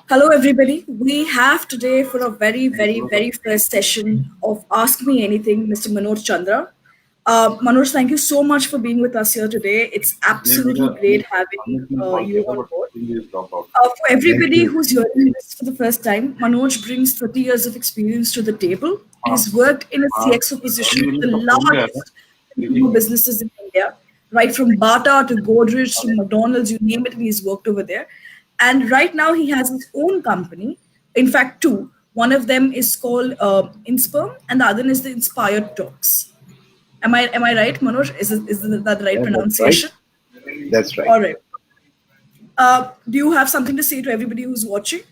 Hello, everybody. We have today for a very first session of Ask Me Anything, Mr. Manoj Chandra. Manoj, thank you so much for being with us here today. It's absolutely great having you on board. For Thank everybody you. who's hearing this for the first time, Manoj brings 30 years of experience to the table. He's worked in a CXO position with the largest consumer businesses in India, right from Bata to Godrej to McDonald's, you name it, and he's worked over there. And right now, he has his own company. In fact, two. One of them is called Insperme, and the other is the Inspired Talks. Am I right, Manoj? Is that the right Yeah, that's right. pronunciation? That's right. All right. Do you have something to say to everybody who's watching?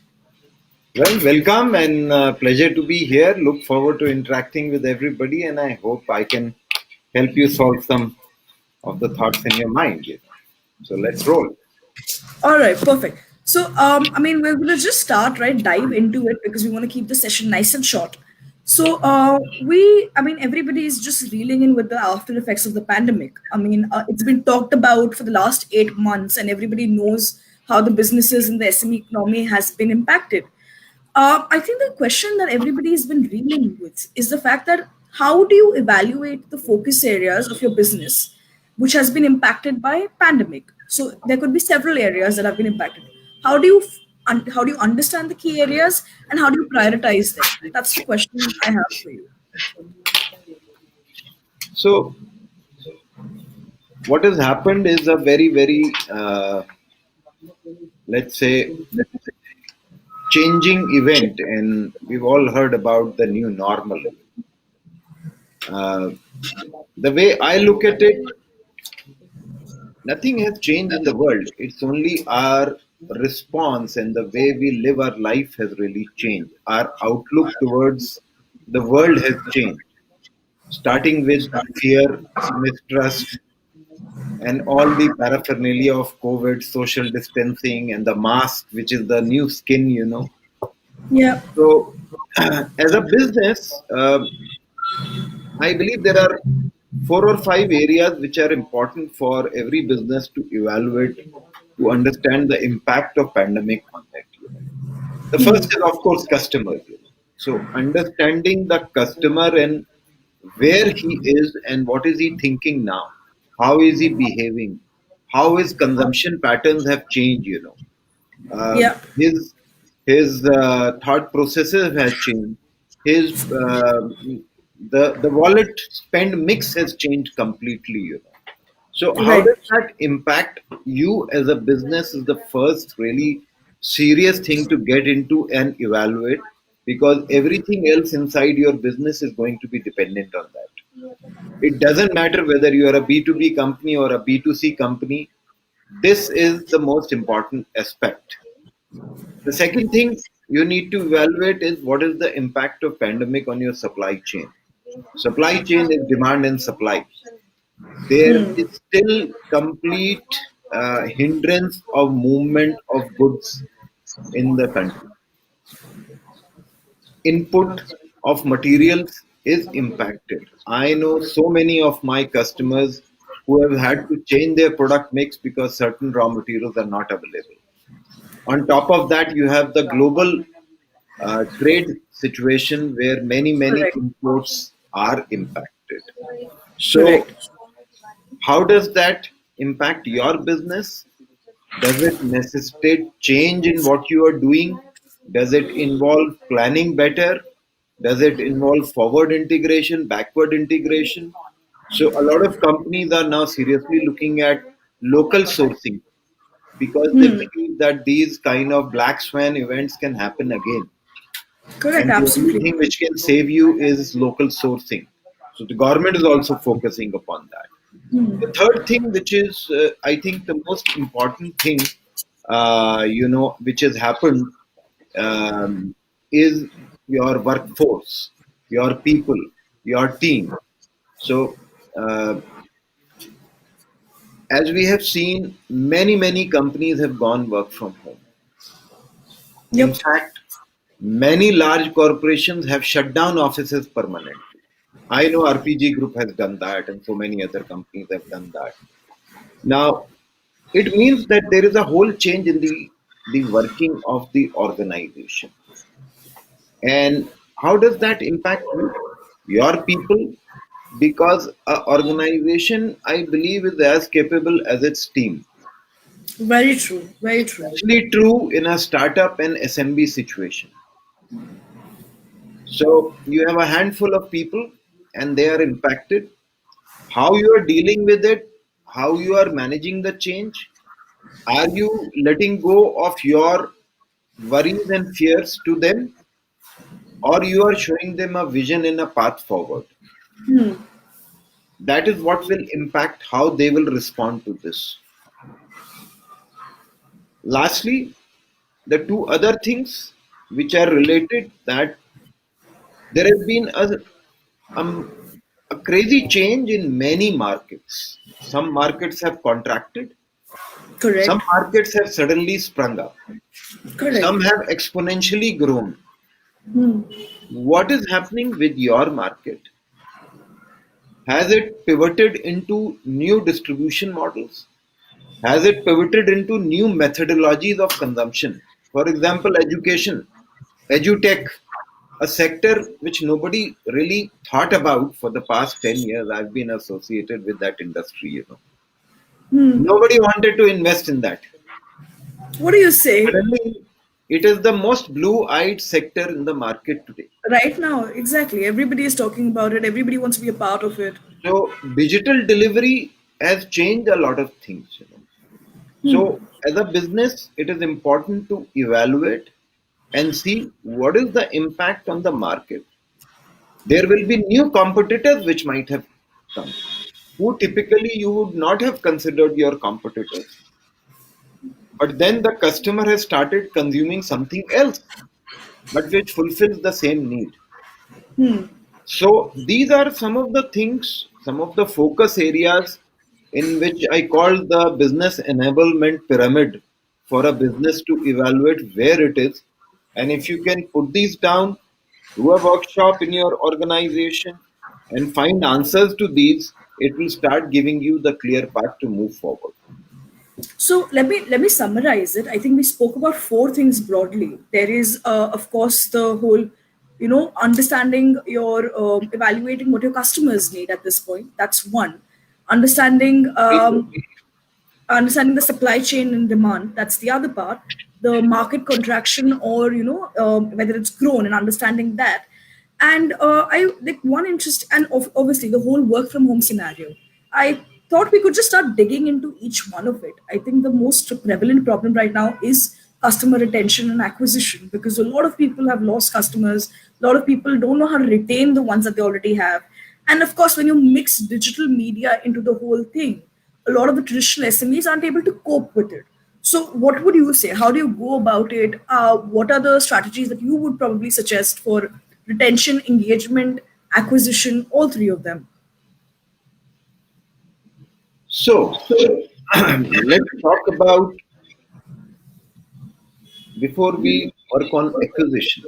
Well, welcome and pleasure to be here. Look forward to interacting with everybody, and I hope I can help you solve some of the thoughts in your mind. So let's roll. All right, perfect. So, we're going to just start, right, dive into it because we want to keep the session nice and short. So, everybody is just reeling in with the after effects of the pandemic. It's been talked about for the last 8 months, and everybody knows how the businesses in the SME economy has been impacted. I think the question that everybody has been reeling with is the fact that how do you evaluate the focus areas of your business, which has been impacted by pandemic? So there could be several areas that have been impacted. How do you how do you understand the key areas and how do you prioritize them? That's the question I have for you. So what has happened is a very, let's say, changing event, and we've all heard about the new normal. Uh, the way I look at it, nothing has changed in the world. It's only our response and the way we live our life has really changed. Our outlook towards the world has changed, starting with fear, mistrust, and all the paraphernalia of COVID, social distancing, and the mask, which is the new skin. Yeah, So, as a business, I believe there are 4 or 5 areas which are important for every business to evaluate to understand the impact of pandemic on it. The first is of course customer. So understanding the customer and where he is and what is he thinking now, how is he behaving, how his consumption patterns have changed. yeah, His thought processes has changed. His the wallet spend mix has changed completely. So how right. does that impact you as a business is the first really serious thing to get into and evaluate, because everything else inside your business is going to be dependent on that. It doesn't matter whether you are a B2B company or a B2C company. This is the most important aspect. The second thing you need to evaluate is what is the impact of pandemic on your supply chain. Supply chain is demand and supply. There is still complete hindrance of movement of goods in the country. Input of materials is impacted. I know so many of my customers who have had to change their product mix because certain raw materials are not available. On top of that, you have the global trade situation where many Correct. imports are impacted. So, Correct. how does that impact your business? Does it necessitate change in what you are doing? Does it involve planning better? Does it involve forward integration, backward integration? So, a lot of companies are now seriously looking at local sourcing because they believe that these kind of black swan events can happen again. Correct. And the only Absolutely. thing which can save you is local sourcing. So, the government is also focusing upon that. The third thing, which is, I think, the most important thing, which has happened, is your workforce, your people, your team. So, as we have seen, many companies have gone work from home. In Yep. fact, many large corporations have shut down offices permanently. I know RPG Group has done that, and so many other companies have done that. Now, it means that there is a whole change in the the working of the organization. And how does that impact you? Your people? Because an organization, I believe, is as capable as its team. Very true. Very true. Especially true in a startup and SMB situation. So you have a handful of people and they are impacted. How you are dealing with it, how you are managing the change, are you letting go of your worries and fears to them, or you are showing them a vision and a path forward? That is what will impact how they will respond to this. Lastly, the two other things which are related, that there has been um, a crazy change in many markets. Some markets have contracted, some Correct. markets have suddenly sprung up, some Correct. have exponentially grown. What is happening with your market? Has it pivoted into new distribution models? Has it pivoted into new methodologies of consumption? For example, education, edutech, a sector which nobody really thought about for the past 10 years. I've been associated with that industry. Nobody wanted to invest in that. What do you say? Suddenly, it is the most blue-eyed sector in the market today. Right now, exactly. Everybody is talking about it. Everybody wants to be a part of it. So, digital delivery has changed a lot of things. So, as a business, it is important to evaluate and see what is the impact on the market. There will be new competitors which might have come, who typically you would not have considered your competitors. But then the customer has started consuming something else, but which fulfills the same need. So these are some of the things, some of the focus areas in which I call the business enablement pyramid for a business to evaluate where it is. And if you can put these down, do a workshop in your organization and find answers to these, it will start giving you the clear path to move forward. So let me summarize it. I think we spoke about four things broadly. There is, of course, the whole, understanding your evaluating what your customers need at this point. That's one. Understanding understanding the supply chain and demand, that's the other part. The market contraction, or whether it's grown, and understanding that. And I like one interest, and obviously the whole work from home scenario. I thought we could just start digging into each one of it. I think the most prevalent problem right now is customer retention and acquisition, because a lot of people have lost customers. A lot of people don't know how to retain the ones that they already have. And of course, when you mix digital media into the whole thing, a lot of the traditional SMEs aren't able to cope with it. So, what would you say? How do you go about it? What are the strategies that you would probably suggest for retention, engagement, acquisition, all three of them? So let's talk about, before we work on acquisition.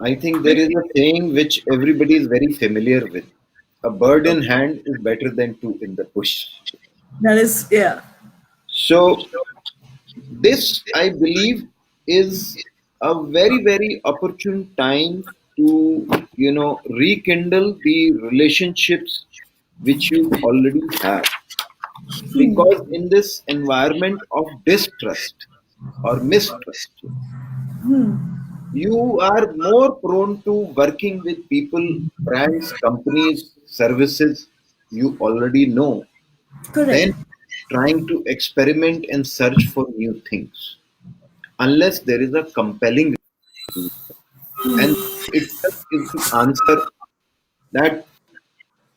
I think there is a saying which everybody is very familiar with. A bird in hand is better than two in the bush. That is, yeah. So this, I believe, is a very, very opportune time to rekindle the relationships which you already have. Because in this environment of distrust or mistrust, you are more prone to working with people, brands, companies, services you already know than Correct. trying to experiment and search for new things. Unless there is a compelling, and itself is the answer, that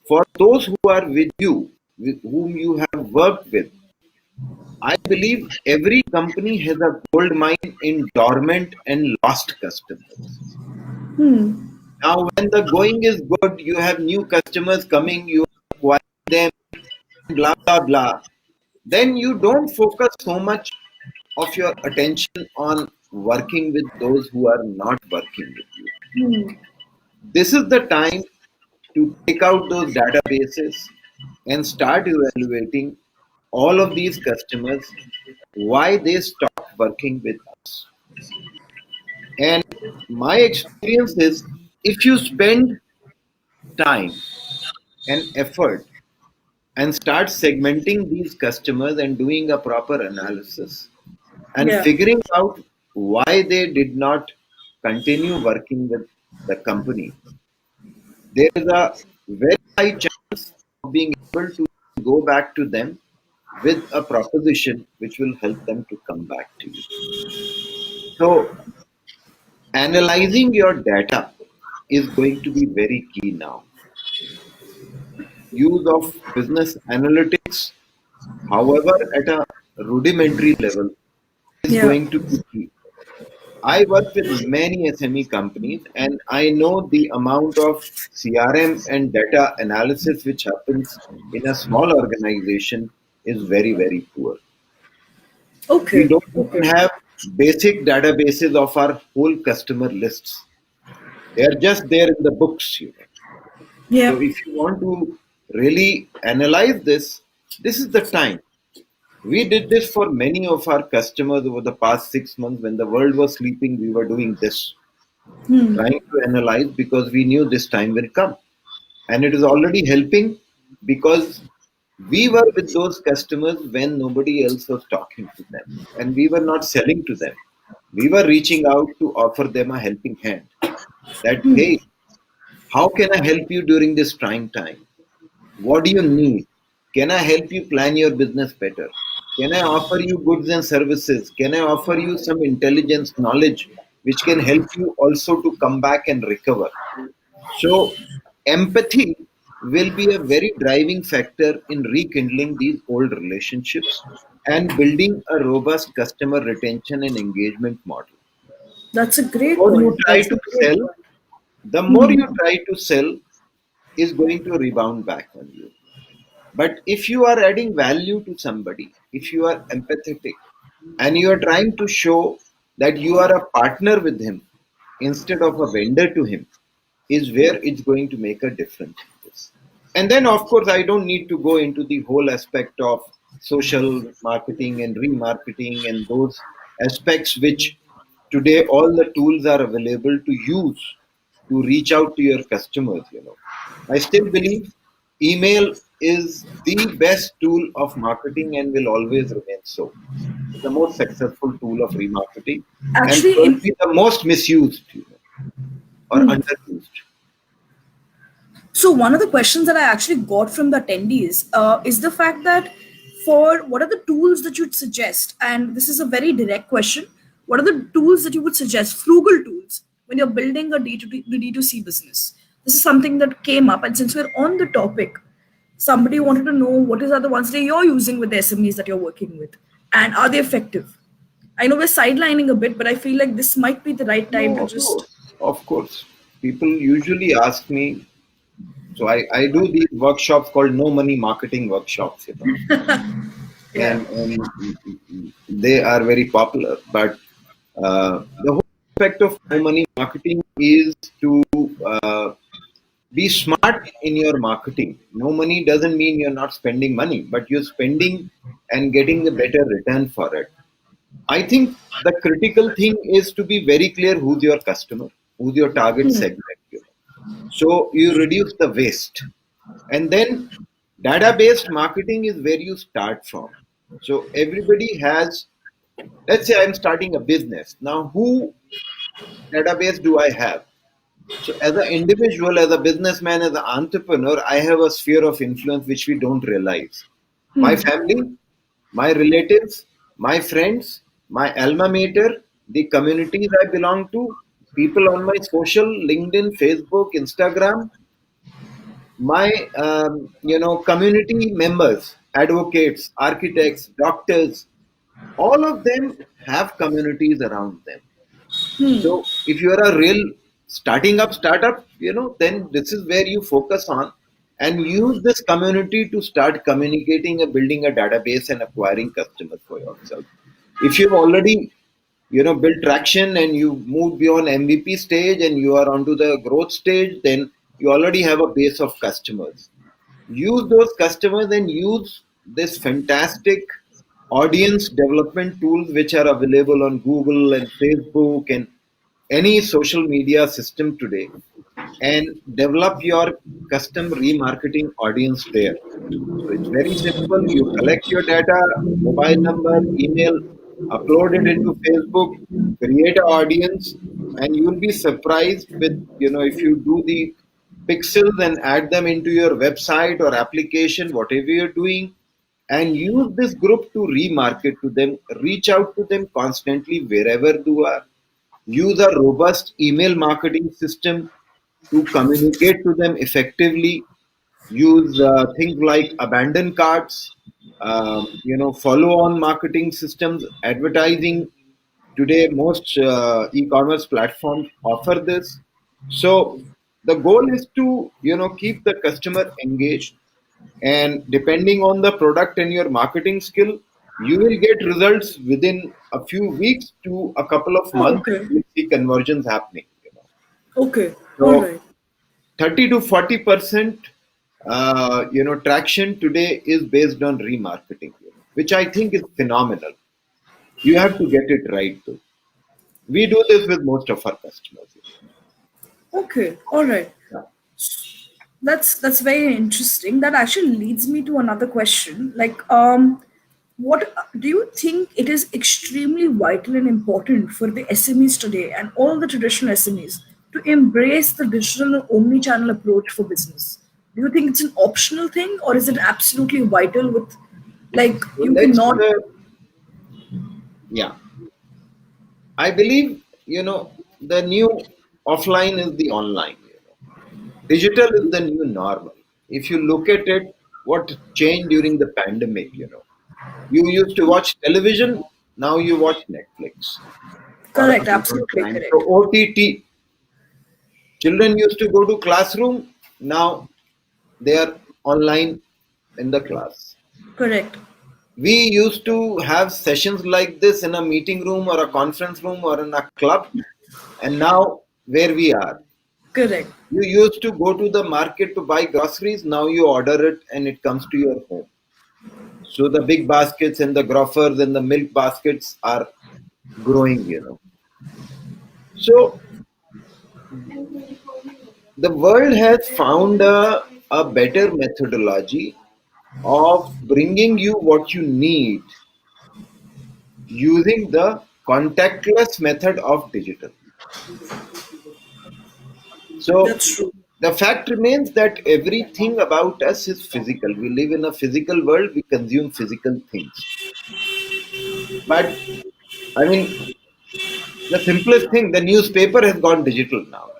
for those who are with you, with whom you have worked with, I believe every company has a gold mine in dormant and lost customers. Now, when the going is good, you have new customers coming, you acquire them, blah blah blah. Then you don't focus so much of your attention on working with those who are not working with you. This is the time to take out those databases and start evaluating all of these customers, why they stop working with us. And my experience is, if you spend time and effort and start segmenting these customers and doing a proper analysis and Yeah. figuring out why they did not continue working with the company, there is a very high chance of being able to go back to them with a proposition which will help them to come back to you. So, analyzing your data is going to be very key now. Use of business analytics, however, at a rudimentary level, is Yeah. going to be key. I work with many SME companies and I know the amount of CRM and data analysis which happens in a small organization is very, very poor. We Okay. don't Okay. even have basic databases of our whole customer lists. They are just there in the books. Yeah. So if you want to really analyze this, this is the time. We did this for many of our customers over the past 6 months. When the world was sleeping, we were doing this, trying to analyze, because we knew this time will come. And it is already helping, because we were with those customers when nobody else was talking to them. And we were not selling to them. We were reaching out to offer them a helping hand. That, hey, how can I help you during this trying time? What do you need? Can I help you plan your business better? Can I offer you goods and services? Can I offer you some intelligence, knowledge, which can help you also to come back and recover? So, empathy will be a very driving factor in rekindling these old relationships and building a robust customer retention and engagement model. That's a The great more you point. try That's a to great sell, point. the more you try to sell is going to rebound back on you. But if you are adding value to somebody, if you are empathetic, and you are trying to show that you are a partner with him instead of a vendor to him, is where it's going to make a difference in this. And then, of course, I don't need to go into the whole aspect of social marketing and remarketing and those aspects which today all the tools are available to use to reach out to your customers. I still believe email is the best tool of marketing and will always remain so. It's the most successful tool of remarketing and Actually, in probably the most misused, or underused. So one of the questions that I actually got from the attendees is the fact that, for what are the tools that you'd suggest? And this is a very direct question. What are the tools that you would suggest, frugal tools, when you're building a D2C business? This is something that came up, and since we're on the topic, somebody wanted to know what are the ones that you're using with the SMEs that you're working with, and are they effective? I know we're sidelining a bit, but I feel like this might be the right time to No, of just. course. Of course. People usually ask me, so I do these workshops called no money marketing workshops, Yeah. and they are very popular. But the whole aspect of no money marketing is to uh, be smart in your marketing. No money doesn't mean you're not spending money, but you're spending and getting a better return for it. I think the critical thing is to be very clear who's your customer, who's your target segment. So you reduce the waste. And then database marketing is where you start from. So everybody has, let's say I'm starting a business. Now, who database do I have? So as an individual, as a businessman, as an entrepreneur, I have a sphere of influence which we don't realize. My family, my relatives, my friends, my alma mater, the communities I belong to, people on my social, LinkedIn, Facebook, Instagram, my community members, advocates, architects, doctors, all of them have communities around them. So if you are a real starting up startup, then this is where you focus on and use this community to start communicating and building a database and acquiring customers for yourself. If you've already built traction and you moved beyond MVP stage and you are onto the growth stage, then you already have a base of customers. Use those customers and use this fantastic audience development tools which are available on Google and Facebook and any social media system today, and develop your custom remarketing audience there. So it's very simple. You collect your data, mobile number, email, upload it into Facebook, create an audience, and you'll be surprised with, if you do the pixels and add them into your website or application, whatever you're doing, and use this group to remarket to them, reach out to them constantly wherever you are. Use a robust email marketing system to communicate to them effectively. Use things like abandoned carts, follow-on marketing systems, advertising. Today, most e-commerce platforms offer this. So the goal is to keep the customer engaged, and depending on the product and your marketing skill, you will get results within a few weeks to a couple of Oh, months. okay. You will see conversions happening. Okay. All So right. 30 to 40% traction today is based on remarketing, which I think is phenomenal. You have to get it right though. We do this with most of our customers. Okay. All right. Yeah. That's very interesting. That actually leads me to another question. Like, what do you think it is extremely vital and important for the SMEs today and all the traditional SMEs to embrace the digital and omni-channel approach for business? Do you think it's an optional thing or is it absolutely vital with like So you let's, cannot yeah, I believe, the new offline is the online. Digital is the new normal. If you look at it, what changed during the pandemic. You used to watch television, now you watch Netflix or correct, Amazon absolutely Prime. So correct. OTT, children used to go to classroom, now they are online in the class. Correct. We used to have sessions like this in a meeting room or a conference room or in a club, and now where we are. Correct. You used to go to the market to buy groceries, now you order it and it comes to your home. So the big baskets and the grocers and the milk baskets are growing. So the world has found a better methodology of bringing you what you need using the contactless method of digital. So That's true. the fact remains that everything about us is physical. We live in a physical world, we consume physical things. But I mean, the simplest thing, the newspaper has gone digital now.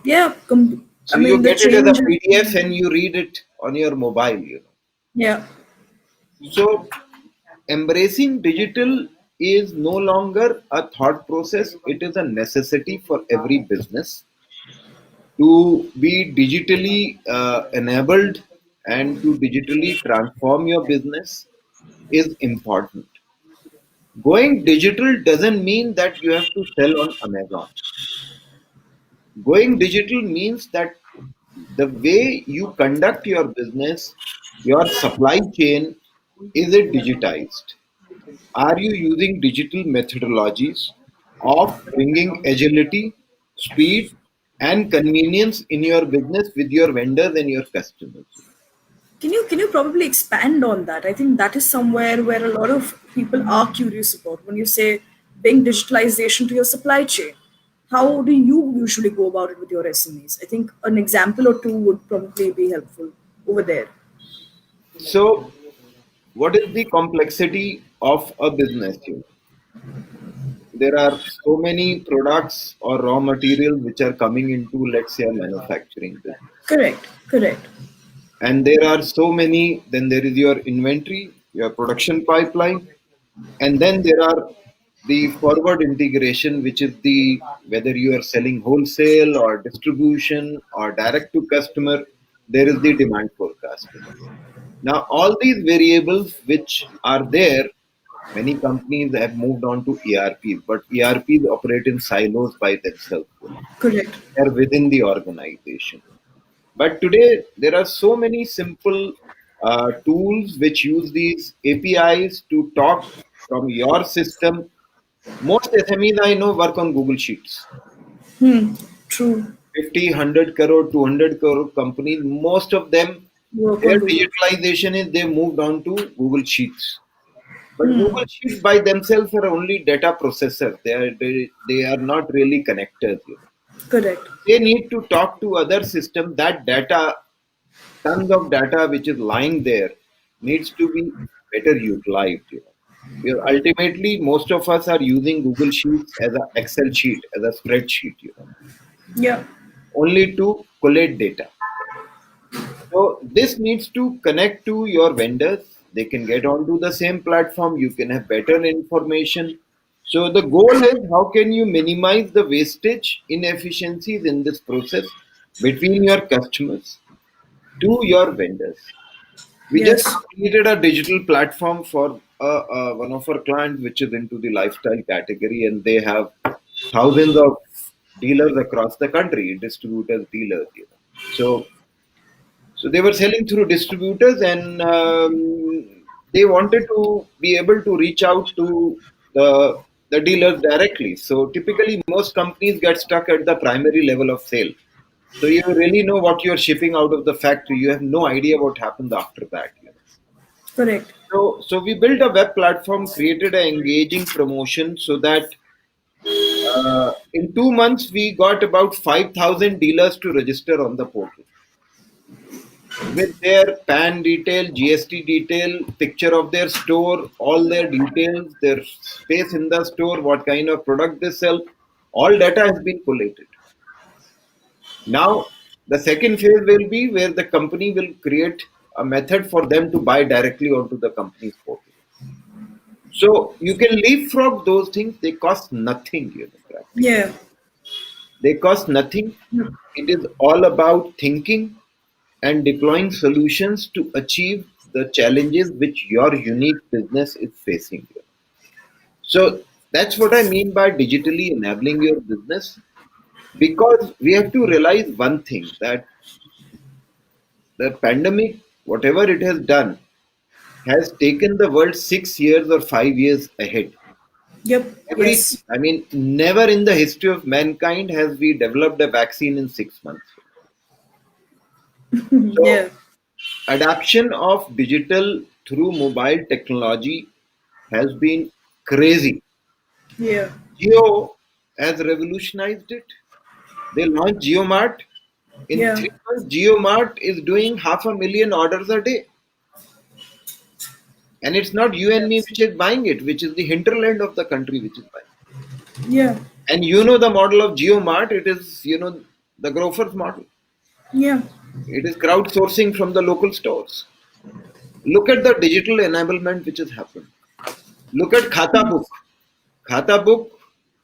Yeah, I So you mean the get it as a change has PDF been, and you read it on your mobile. yeah. So embracing digital is no longer a thought process, it is a necessity for every business to be digitally enabled and to digitally transform your business is important. Going digital doesn't mean that you have to sell on Amazon. Going digital means that the way you conduct your business, your supply chain, is it digitized? Are you using digital methodologies of bringing agility, speed, and convenience in your business with your vendors and your customers? Can you probably expand on that? I think that is somewhere where a lot of people are curious about when you say bring digitalization to your supply chain. How do you usually go about it with your SMEs? I think an example or two would probably be helpful over there. So, what is the complexity of a business? There are so many products or raw materials which are coming into, let's say, a manufacturing business. Correct. Correct. And there are so many, then there is your inventory, your production pipeline, and then there are the forward integration, which is the whether you are selling wholesale or distribution or direct to customer, there is the demand forecasting. Now, all these variables which are there, many companies have moved on to ERPs, but ERPs operate in silos by themselves. Correct. They're within the organization. But today, there are so many simple. tools which use these APIs to talk from your system. Most SMEs I know work on Google Sheets. True. 50, 100 crore, 200 crore companies, most of them, Work their on Google. digitalization is they moved on to Google Sheets. But Google Sheets by themselves are only data processors. They are not really connectors. Correct. They need to talk to other systems. That data, tons of data which is lying there, needs to be better utilized. Because ultimately, most of us are using Google Sheets as an Excel sheet, as a spreadsheet, Yeah. only to collate data. So this needs to connect to your vendors. They can get onto the same platform. You can have better information. So the goal is how can you minimize the wastage, inefficiencies in this process between your customers to your vendors. We just Yes. created a digital platform for one of our clients, which is into the lifestyle category, and they have thousands of dealers across the country, distributors, dealers. So they were selling through distributors, and they wanted to be able to reach out to the dealers directly. So typically, most companies get stuck at the primary level of sale. So you really know what you're shipping out of the factory. You have no idea what happens after that. Correct. So we built a web platform, created an engaging promotion so that in 2 months we got about 5,000 dealers to register on the portal with their PAN detail, GST detail, picture of their store, all their details, their space in the store, what kind of product they sell, all data has been collated. Now, the second phase will be where the company will create a method for them to buy directly onto the company's portal. So you can leapfrog those things, they cost nothing, practically. Yeah. They cost nothing. It is all about thinking and deploying solutions to achieve the challenges which your unique business is facing. So that's what I mean by digitally enabling your business, because we have to realize one thing, that the pandemic, whatever it has done, has taken the world 6 years or 5 years ahead. Yep. Everything. Yes. I mean, never in the history of mankind has we developed a vaccine in 6 months. So Yeah. adoption of digital through mobile technology has been crazy. Yeah. Geo has revolutionized it. They launched GeoMart. In Yeah. 3 months, GeoMart is doing 500,000 orders a day. And it's not you and me Yes. which is buying it, which is the hinterland of the country which is buying. Yeah. And you know the model of GeoMart, it is, the Grofers model. Yeah. It is crowdsourcing from the local stores. Look at the digital enablement which has happened. Look at Khata Book. Khata Book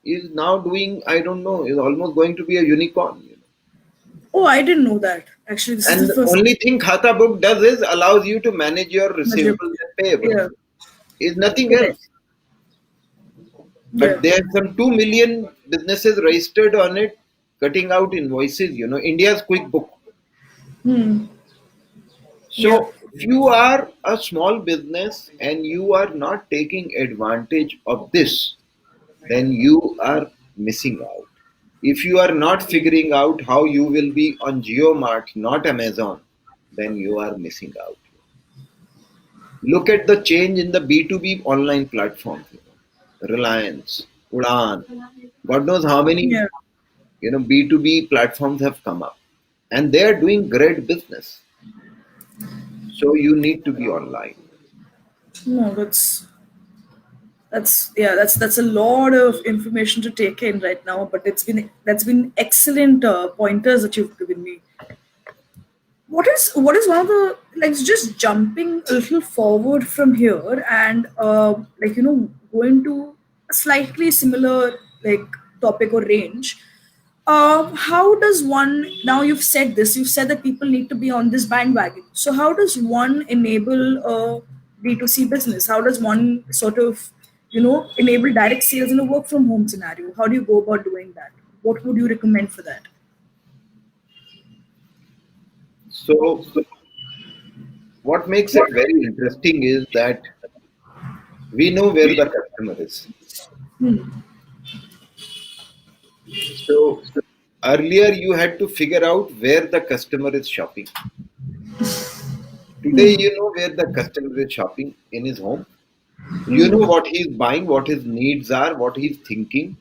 is now doing, I don't know, is almost going to be a unicorn. Oh, I didn't know that. Actually, this is And the the first only thing Khata Book does is allows you to manage your measure. receivables and payables. Yeah. Is nothing Correct. else. Yeah. But there are some 2 million businesses registered on it, cutting out invoices. India's quick book. Yeah. So if you are a small business and you are not taking advantage of this, then you are missing out. If you are not figuring out how you will be on GeoMart, not Amazon, then you are missing out. Look at the change in the B2B online platforms. Reliance, Udan, God knows how many Yeah. B2B platforms have come up, and they are doing great business. So you need to be online. No, that's yeah, that's a lot of information to take in right now. But that's been excellent pointers that you've given me. What is one of the, like, just jumping a little forward from here and going to a slightly similar, like, topic or range. How does one, now you've said this, you've said that people need to be on this bandwagon, so how does one enable a B2C business? How does one sort of enable direct sales in a work from home scenario? How do you go about doing that? What would you recommend for that? So what makes it very interesting is that we know where the customer is. So earlier you had to figure out where the customer is shopping. Today you know where the customer is shopping in his home. You know what he's buying, what his needs are, what he's thinking.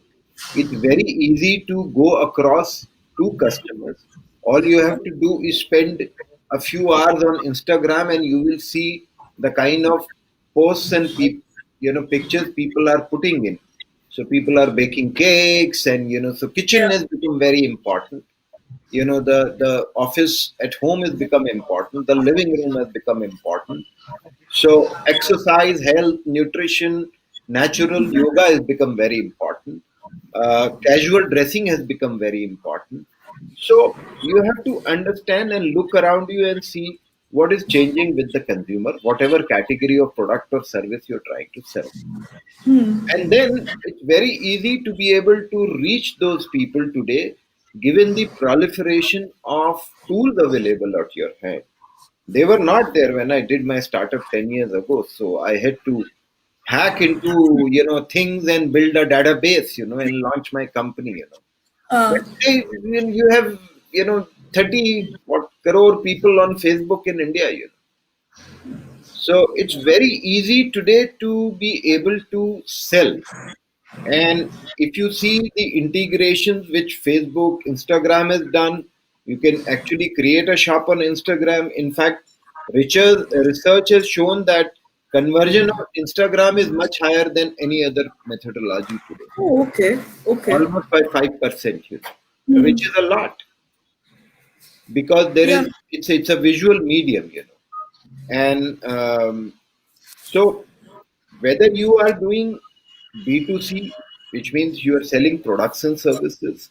It's very easy to go across to customers. All you have to do is spend a few hours on Instagram and you will see the kind of posts and pictures people are putting in. So people are baking cakes and so kitchen Yeah. has become very important. The office at home has become important, the living room has become important. So exercise, health, nutrition, natural yoga has become very important. Casual dressing has become very important. So you have to understand and look around you and see what is changing with the consumer, whatever category of product or service you're trying to sell. And then it's very easy to be able to reach those people today, given the proliferation of tools available at your hand. They were not there when I did my startup 10 years ago. So I had to hack into, things and build a database, and launch my company. But Uh, today, when you have, 30 what crore people on Facebook in India. So it's very easy today to be able to sell. And if you see the integrations which Facebook, Instagram has done, you can actually create a shop on Instagram. In fact, research has shown that conversion of Instagram is much higher than any other methodology today, oh, okay. Okay. almost by 5%, which is a lot because Yeah. it's a visual medium. And so whether you are doing B2C, which means you are selling products and services.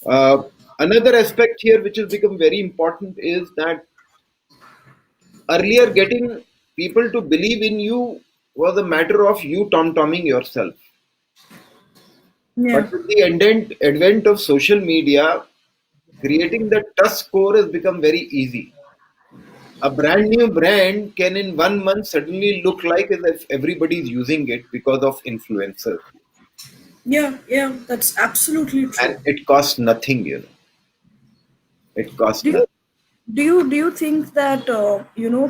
Uh, Another aspect here, which has become very important, is that earlier getting people to believe in you was a matter of you tom-tomming yourself. Yeah. But with the advent of social media, creating the trust score has become very easy. A brand new brand can in 1 month suddenly look like as if everybody is using it because of influencers. Yeah. Yeah. That's absolutely And true. it costs nothing. It costs Do you nothing. do you think that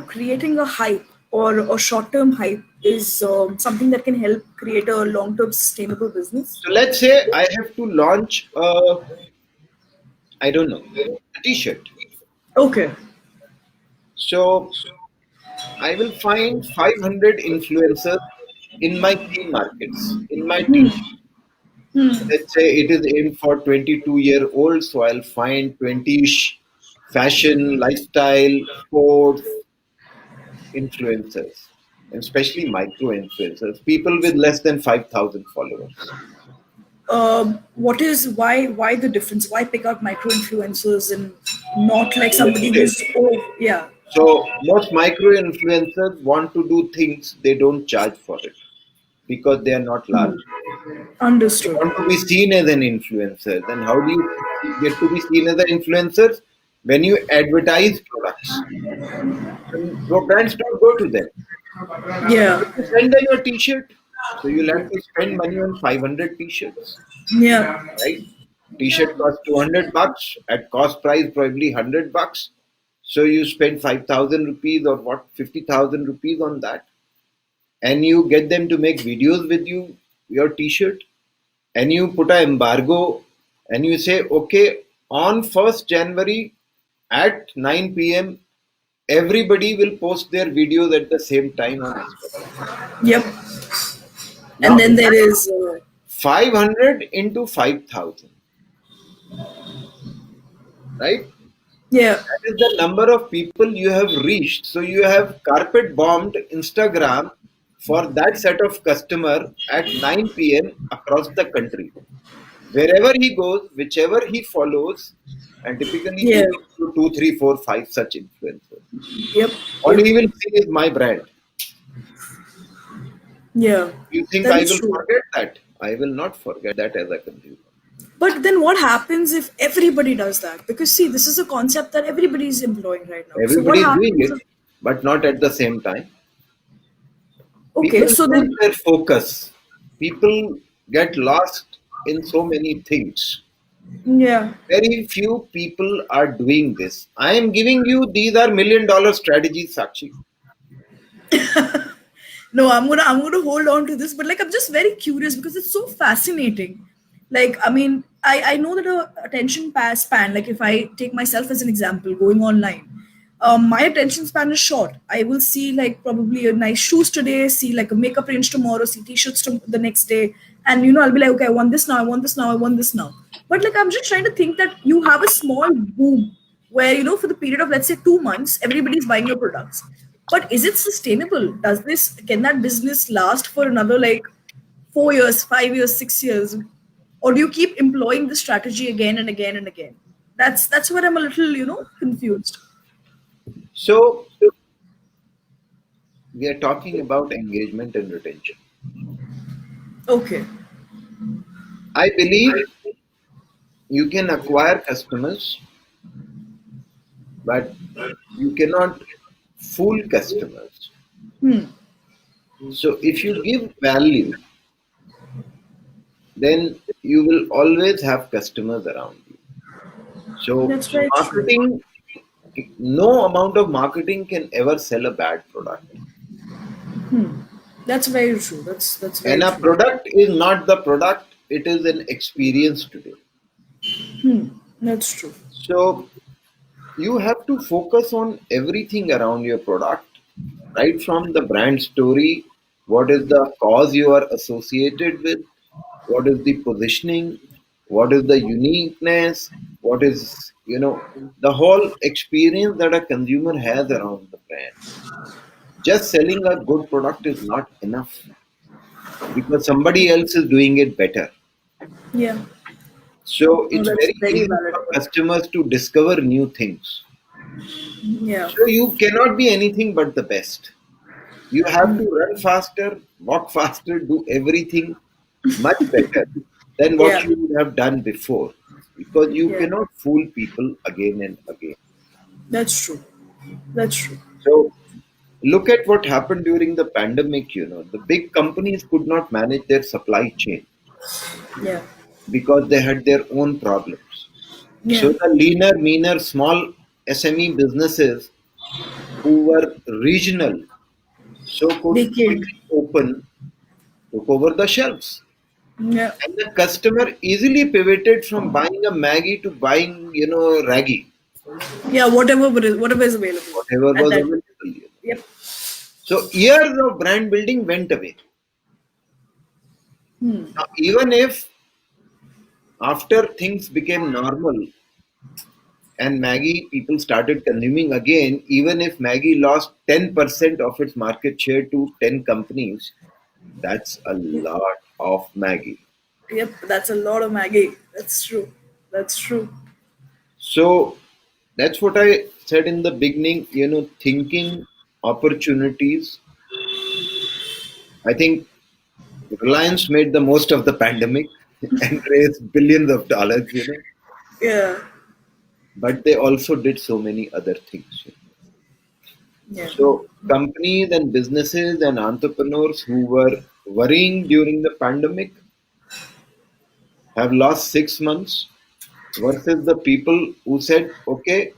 creating a hype or a short term hype is something that can help create a long term sustainable business? So let's say I have to launch I don't know, a t-shirt. Okay. So I will find 500 influencers in my key markets, in my t-shirt. So let's say it is aimed for 22-year-old, so I'll find 20-ish fashion, lifestyle, sports influencers, and especially micro influencers, people with less than 5,000 followers. What is why the difference? Why pick out micro influencers and not like I'll somebody explain. who's yeah. So most micro influencers want to do things they don't charge for it because they are not large. They Understood. want to be seen as an influencer. Then how do you get to be seen as an influencer? When you advertise products, and your brands don't go to them. Yeah. If you send them a T-shirt, so you'll have to spend money on 500 T-shirts, Yeah. right? T-shirt costs 200 bucks at cost price, probably 100 bucks. So you spend 5,000 rupees or what 50,000 rupees on that, and you get them to make videos with your T-shirt, and you put an embargo, and you say, okay, on 1st January at 9 p.m., everybody will post their videos at the same time on Instagram. Yep. And Now then there imagine is 500 into 5,000, right? yeah. That is the number of people you have reached. So you have carpet bombed Instagram for that set of customer at 9 p.m. across the country. Wherever he goes, whichever he follows, and typically he Yeah. will do two, three, four, five such influencers. Yep. All Yep. he will see is my brand. Yeah. You think That I is will true. forget that? I will not forget that as a consumer. But then what happens if everybody does that? Because see, this is a concept that everybody is employing right now. So what Everybody is doing happens if it. but not at the same time. Okay, People so lose then, their focus. People get lost in so many things. yeah. Very few people are doing this. I am giving you, these are $1 million strategies, Sakshi. No, I'm gonna hold on to this, but like I'm just very curious because it's so fascinating. Like, I mean, I know that a attention span, like if I take myself as an example, going online, my attention span is short. I will see like probably a nice shoes today, see like a makeup range tomorrow, see t-shirts the next day, and I'll be like, okay, I want this now, I want this now, I want this now. But like I'm just trying to think that you have a small boom where for the period of, let's say, 2 months, everybody's buying your products. But is it sustainable? Can that business last for another like 4 years, 5 years, 6 years? Or do you keep employing the strategy again and again and again? That's where I'm a little, confused. So, we are talking about engagement and retention. Okay. I believe you can acquire customers, but you cannot fool customers. Hmm. So, if you give value, then you will always have customers around you. So, That's very true. marketing, no amount of marketing can ever sell a bad product. That's very true. That's And very a true. product is not the product, it is an experience today. That's true. So, you have to focus on everything around your product, right from the brand story, what is the cause you are associated with, what is the positioning, what is the uniqueness, what is, the whole experience that a consumer has around the brand. Just selling a good product is not enough because somebody else is doing it better. Yeah. So No, it's that's very very easy valid for point. customers to discover new things. Yeah. So you cannot be anything but the best. You have to run faster, walk faster, do everything much better than what Yeah. you would have done before because you Yeah. cannot fool people again and again. That's true. That's true. So look at what happened during the pandemic. The big companies could not manage their supply chain Yeah. because they had their own problems. Yeah. So the leaner, meaner, small SME businesses who were regional, so could They came. quickly open, took over the shelves. Yeah. And the customer easily pivoted from buying a Maggie to buying, Raggi, Yeah. Whatever is available whatever at was that. available. Yep. So years of brand building went away. Now, even if after things became normal and Maggie people started consuming again, even if Maggie lost 10% of its market share to 10 companies, that's a lot of Maggie. Yep. That's a lot of Maggie. That's true. That's true. So that's what I said in the beginning, thinking opportunities. I think Reliance made the most of the pandemic and raised billions of dollars. Yeah. But they also did so many other things. Yeah. So companies and businesses and entrepreneurs who were worrying during the pandemic have lost 6 months versus the people who said, okay,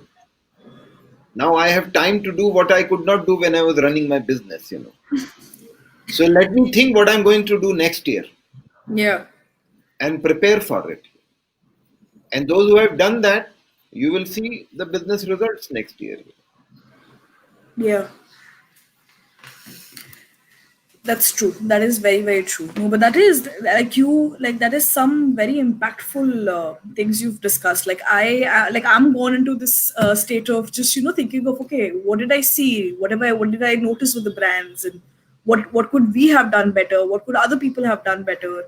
now I have time to do what I could not do when I was running my business. So let me think what I'm going to do next year Yeah. and prepare for it. And those who have done that, you will see the business results next year. Yeah. That's true. That is very, very true. No, but that is that is some very impactful things you've discussed. I'm gone into this state of just, thinking of, okay, what did I see? What did I notice with the brands, and what could we have done better? What could other people have done better?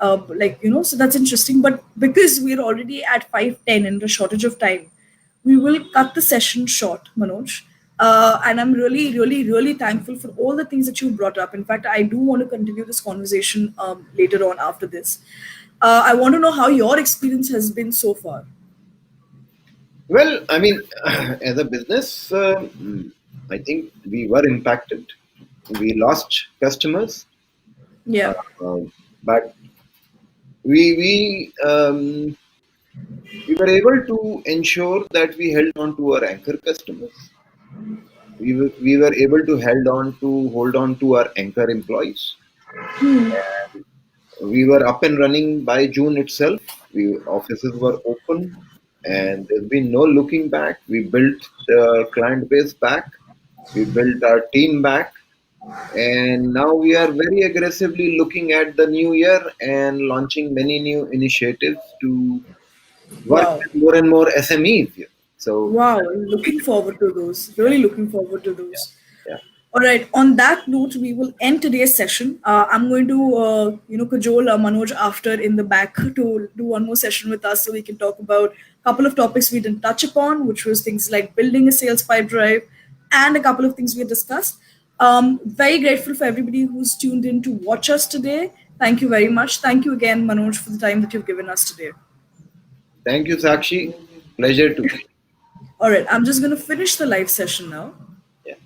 So that's interesting. But because we're already at 5:10 in the shortage of time, we will cut the session short, Manoj. And I'm really, really, really thankful for all the things that you brought up. In fact, I do want to continue this conversation later on after this. I want to know how your experience has been so far. Well, I mean, as a business, I think we were impacted. We lost customers, Yeah. uh, but we were able to ensure that we held on to our anchor customers. We were able to hold on to our anchor employees. We were up and running by June itself. Offices were open, and there's been no looking back. We built the client base back. We built our team back, and now we are very aggressively looking at the new year and launching many new initiatives to work Wow. with more and more SMEs. So, Wow, looking forward to those. Really looking forward to yeah, those. yeah. All right. On that note, we will end today's session. I'm going to, cajole Manoj after in the back to do one more session with us, so we can talk about a couple of topics we didn't touch upon, which was things like building a sales pipe drive, and a couple of things we discussed. Very grateful for everybody who's tuned in to watch us today. Thank you very much. Thank you again, Manoj, for the time that you've given us today. Thank you, Sakshi. Pleasure to be. All right. I'm just going to finish the live session now.